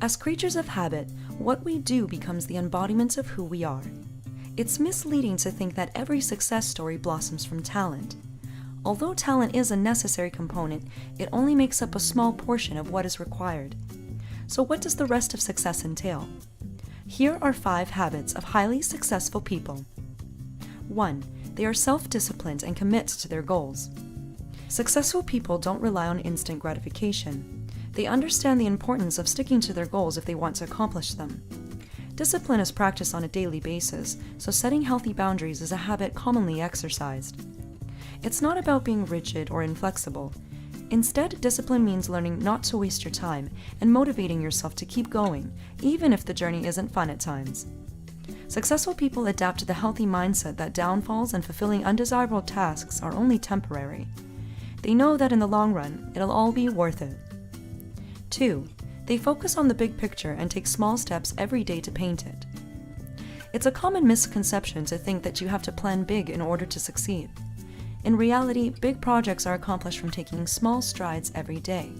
As creatures of habit, what we do becomes the embodiment of who we are. It's misleading to think that every success story blossoms from talent. Although talent is a necessary component, it only makes up a small portion of what is required. So what does the rest of success entail? Here are 5 habits of highly successful people. 1. They are self-disciplined and commit to their goals. Successful people don't rely on instant gratification. They understand the importance of sticking to their goals if they want to accomplish them. Discipline is practiced on a daily basis, so setting healthy boundaries is a habit commonly exercised. It's not about being rigid or inflexible. Instead, discipline means learning not to waste your time and motivating yourself to keep going, even if the journey isn't fun at times. Successful people adapt to the healthy mindset that downfalls and fulfilling undesirable tasks are only temporary. They know that in the long run, it'll all be worth it. 2. They focus on the big picture and take small steps every day to paint it. It's a common misconception to think that you have to plan big in order to succeed. In reality, big projects are accomplished from taking small strides every day.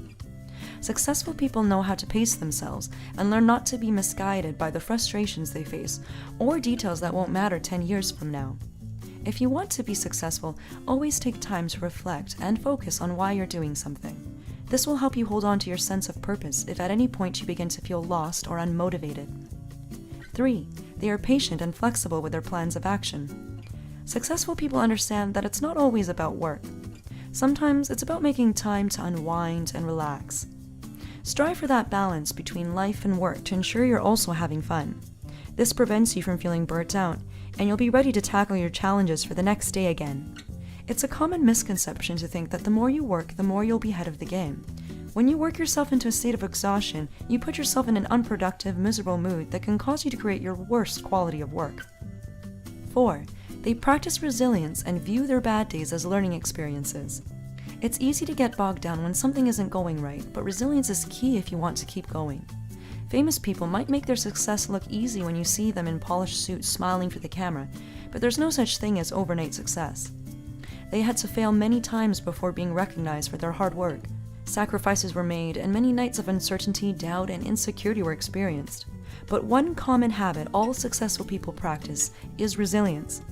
Successful people know how to pace themselves and learn not to be misguided by the frustrations they face or details that won't matter 10 years from now. If you want to be successful, always take time to reflect and focus on why you're doing something. This will help you hold on to your sense of purpose if at any point you begin to feel lost or unmotivated. 3. They are patient and flexible with their plans of action. Successful people understand that it's not always about work. Sometimes it's about making time to unwind and relax. Strive for that balance between life and work to ensure you're also having fun. This prevents you from feeling burnt out, and you'll be ready to tackle your challenges for the next day again. It's a common misconception to think that the more you work, the more you'll be ahead of the game. When you work yourself into a state of exhaustion, you put yourself in an unproductive, miserable mood that can cause you to create your worst quality of work. 4. They practice resilience and view their bad days as learning experiences. It's easy to get bogged down when something isn't going right, but resilience is key if you want to keep going. Famous people might make their success look easy when you see them in polished suits smiling for the camera, but there's no such thing as overnight success. They had to fail many times before being recognized for their hard work. Sacrifices were made, and many nights of uncertainty, doubt, and insecurity were experienced. But one common habit all successful people practice is resilience.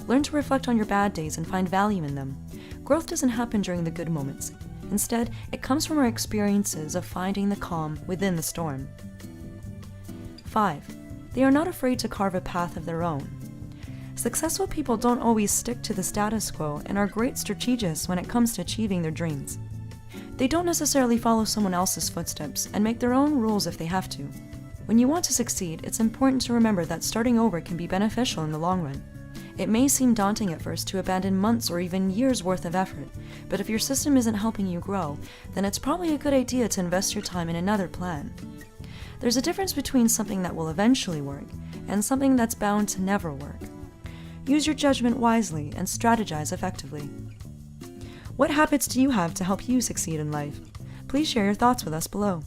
Learn to reflect on your bad days and find value in them. Growth doesn't happen during the good moments. Instead, it comes from our experiences of finding the calm within the storm. 5. They are not afraid to carve a path of their own. Successful people don't always stick to the status quo and are great strategists when it comes to achieving their dreams. They don't necessarily follow someone else's footsteps and make their own rules if they have to. When you want to succeed, it's important to remember that starting over can be beneficial in the long run. It may seem daunting at first to abandon months or even years' worth of effort, but if your system isn't helping you grow, then it's probably a good idea to invest your time in another plan. There's a difference between something that will eventually work and something that's bound to never work. Use your judgment wisely and strategize effectively. What habits do you have to help you succeed in life? Please share your thoughts with us below.